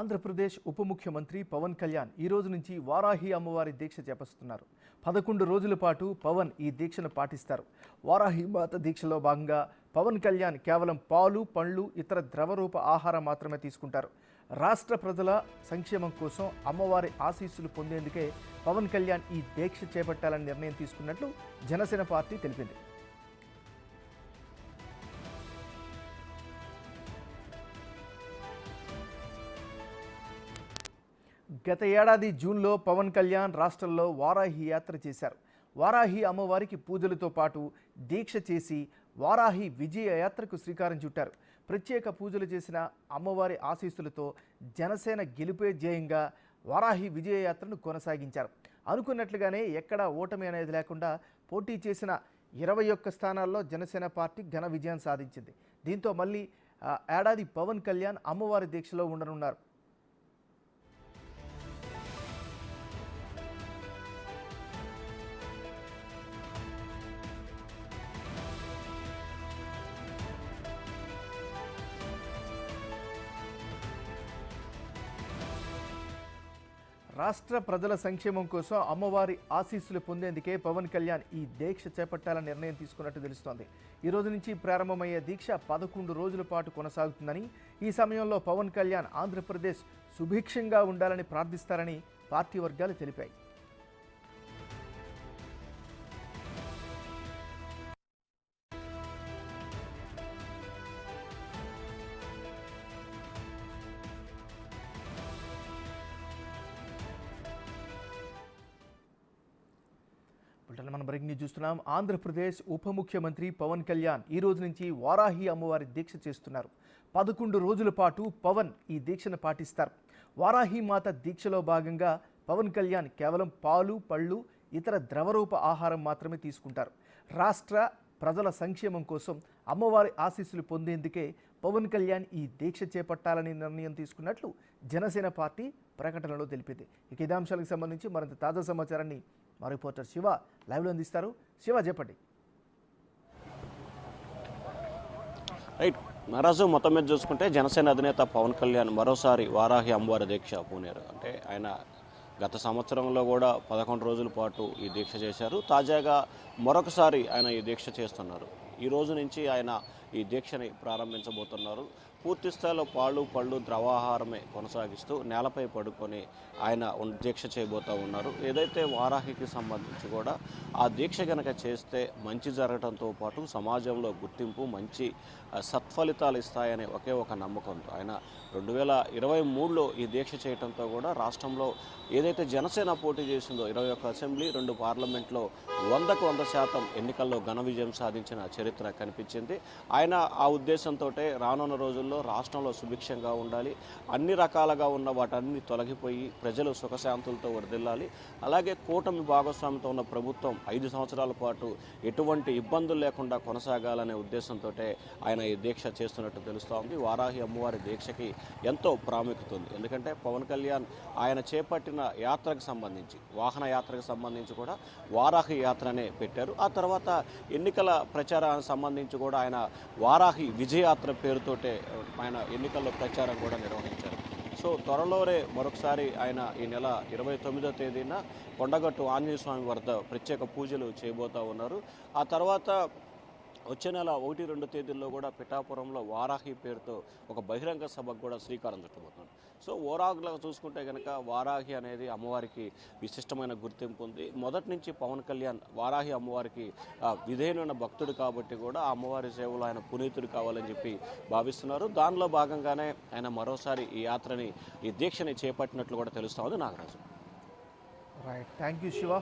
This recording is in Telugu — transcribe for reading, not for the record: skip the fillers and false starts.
ఆంధ్రప్రదేశ్ ఉప ముఖ్యమంత్రి పవన్ కళ్యాణ్ ఈ రోజు నుంచి వారాహి అమ్మవారి దీక్ష చేపస్తున్నారు. 11 రోజుల పాటు పవన్ ఈ దీక్షను పాటిస్తారు. వారాహి మాత దీక్షలో భాగంగా పవన్ కళ్యాణ్ కేవలం పాలు, పండ్లు, ఇతర ద్రవరూప ఆహారం మాత్రమే తీసుకుంటారు. రాష్ట్ర ప్రజల సంక్షేమం కోసం అమ్మవారి ఆశీస్సులు పొందేందుకే పవన్ కళ్యాణ్ ఈ దీక్ష చేపట్టాలని నిర్ణయం తీసుకున్నట్లు జనసేన పార్టీ తెలిపింది. గత ఏడాది జూన్లో పవన్ కళ్యాణ్ రాష్ట్రంలో వారాహి యాత్ర చేశారు. వారాహి అమ్మవారికి పూజలతో పాటు దీక్ష చేసి వారాహి విజయ యాత్రకు శ్రీకారం చుట్టారు. ప్రత్యేక పూజలు చేసిన అమ్మవారి ఆశీస్సులతో జనసేన గెలుపే ధ్యేయంగా వారాహి విజయ యాత్రను కొనసాగించారు. అనుకున్నట్లుగానే ఎక్కడా ఓటమి అనేది లేకుండా పోటీ చేసిన 21 స్థానాల్లో జనసేన పార్టీ ఘన విజయం సాధించింది. దీంతో మళ్ళీ ఏడాది పవన్ కళ్యాణ్ అమ్మవారి దీక్షలో ఉండనున్నారు. రాష్ట్ర ప్రజల సంక్షేమం కోసం అమ్మవారి ఆశీస్సులు పొందేందుకే పవన్ కళ్యాణ్ ఈ దీక్ష చేపట్టాలని నిర్ణయం తీసుకున్నట్టు తెలుస్తోంది. ఈ రోజు నుంచి ప్రారంభమయ్యే దీక్ష 11 రోజుల పాటు కొనసాగుతుందని, ఈ సమయంలో పవన్ కళ్యాణ్ ఆంధ్రప్రదేశ్ సుభిక్షంగా ఉండాలని ప్రార్థిస్తారని పార్టీ వర్గాలు తెలిపాయి. మనం బ్రేకింగ్ న్యూస్ చూస్తున్నాం. ఆంధ్రప్రదేశ్ ఉప ముఖ్యమంత్రి పవన్ కళ్యాణ్ ఈ రోజు నుంచి వారాహి అమ్మవారి దీక్ష చేస్తున్నారు. 11 రోజుల పాటు పవన్ ఈ దీక్షను పాటిస్తారు. వారాహి మాత దీక్షలో భాగంగా పవన్ కళ్యాణ్ కేవలం పాలు, పళ్ళు, ఇతర ద్రవరూప ఆహారం మాత్రమే తీసుకుంటారు. రాష్ట్ర ప్రజల సంక్షేమం కోసం అమ్మవారి ఆశీస్సులు పొందేందుకే పవన్ కళ్యాణ్ ఈ దీక్ష చేపట్టాలని నిర్ణయం తీసుకున్నట్లు జనసేన పార్టీ ప్రకటనలో తెలిపింది. ఇక ఇదే అంశాలకు సంబంధించి మరింత తాజా సమాచారాన్ని మా రిపోర్టర్ శివ లైవ్లో అందిస్తారు. శివ, చెప్పండి. రైట్ మహారాజు, మొత్తం మీద చూసుకుంటే జనసేన అధినేత పవన్ కళ్యాణ్ మరోసారి వారాహి అమ్మవారి దీక్ష పూనారు. అంటే ఆయన గత సంవత్సరంలో కూడా 11 రోజుల పాటు ఈ దీక్ష చేశారు. తాజాగా మరొకసారి ఆయన ఈ దీక్ష చేస్తున్నారు. ఈ రోజు నుంచి ఆయన ఈ దీక్షని ప్రారంభించబోతున్నారు. పూర్తి స్థాయిలో పాలు, పళ్ళు, ద్రవాహారమే కొనసాగిస్తూ నేలపై పడుకొని ఆయన దీక్ష చేయబోతూ ఉన్నారు. ఏదైతే వారాహికి సంబంధించి కూడా ఆ దీక్ష కనుక చేస్తే మంచి జరగడంతో పాటు సమాజంలో గుర్తింపు, మంచి సత్ఫలితాలు ఇస్తాయనే ఒకే ఒక నమ్మకంతో ఆయన 2023లో ఈ దీక్ష చేయడంతో కూడా రాష్ట్రంలో ఏదైతే జనసేన పోటీ చేసిందో 21 అసెంబ్లీ, 2 పార్లమెంట్లో 100కు 100% ఎన్నికల్లో ఘన విజయం సాధించిన చరిత్ర కనిపించింది. ఆయన ఆ ఉద్దేశంతో రానున్న రోజుల్లో రాష్ట్రంలో సుభిక్షంగా ఉండాలి, అన్ని రకాలుగా ఉన్న వాటన్ని తొలగిపోయి ప్రజలు సుఖశాంతులతో వర్ధిల్లాలి, అలాగే కూటమి భాగస్వామితో ఉన్న ప్రభుత్వం 5 సంవత్సరాల పాటు ఎటువంటి ఇబ్బందులు లేకుండా కొనసాగాలనే ఉద్దేశంతో ఆయన ఈ దీక్ష చేస్తున్నట్టు తెలుస్తోంది. వారాహి అమ్మవారి దీక్షకి ఎంతో ప్రాముఖ్యత ఉంది. ఎందుకంటే పవన్ కళ్యాణ్ ఆయన చేపట్టిన యాత్రకు సంబంధించి, వాహన యాత్రకు సంబంధించి కూడా వారాహి యాత్రనే పెట్టారు. ఆ తర్వాత ఎన్నికల ప్రచారానికి సంబంధించి కూడా ఆయన వారాహి విజయయాత్ర పేరుతోటే ఆయన ఎన్నికల్లో ప్రచారం కూడా నిర్వహించారు. సో త్వరలోనే మరొకసారి ఆయన ఈ నెల 29వ తేదీన కొండగట్టు ఆంజనేయ స్వామి వద్ద ప్రత్యేక పూజలు చేయబోతూ ఉన్నారు. ఆ తర్వాత వచ్చే నెల 1, 2 తేదీల్లో కూడా పిఠాపురంలో వారాహి పేరుతో ఒక బహిరంగ సభకు కూడా శ్రీకారం చుట్టబోతున్నారు. సో ఓవరాల్గా చూసుకుంటే కనుక వారాహి అనేది అమ్మవారికి విశిష్టమైన గుర్తింపు ఉంది. మొదటి నుంచి పవన్ కళ్యాణ్ వారాహి అమ్మవారికి విధేయులైన భక్తుడు కాబట్టి కూడా ఆ అమ్మవారి సేవలో ఆయన పునీతుడు కావాలని చెప్పి భావిస్తున్నారు. దానిలో భాగంగానే ఆయన మరోసారి ఈ యాత్రని, ఈ దీక్షని చేపట్టినట్లు కూడా తెలుస్తోంది. Nagaraju. Right, thank you Shiva.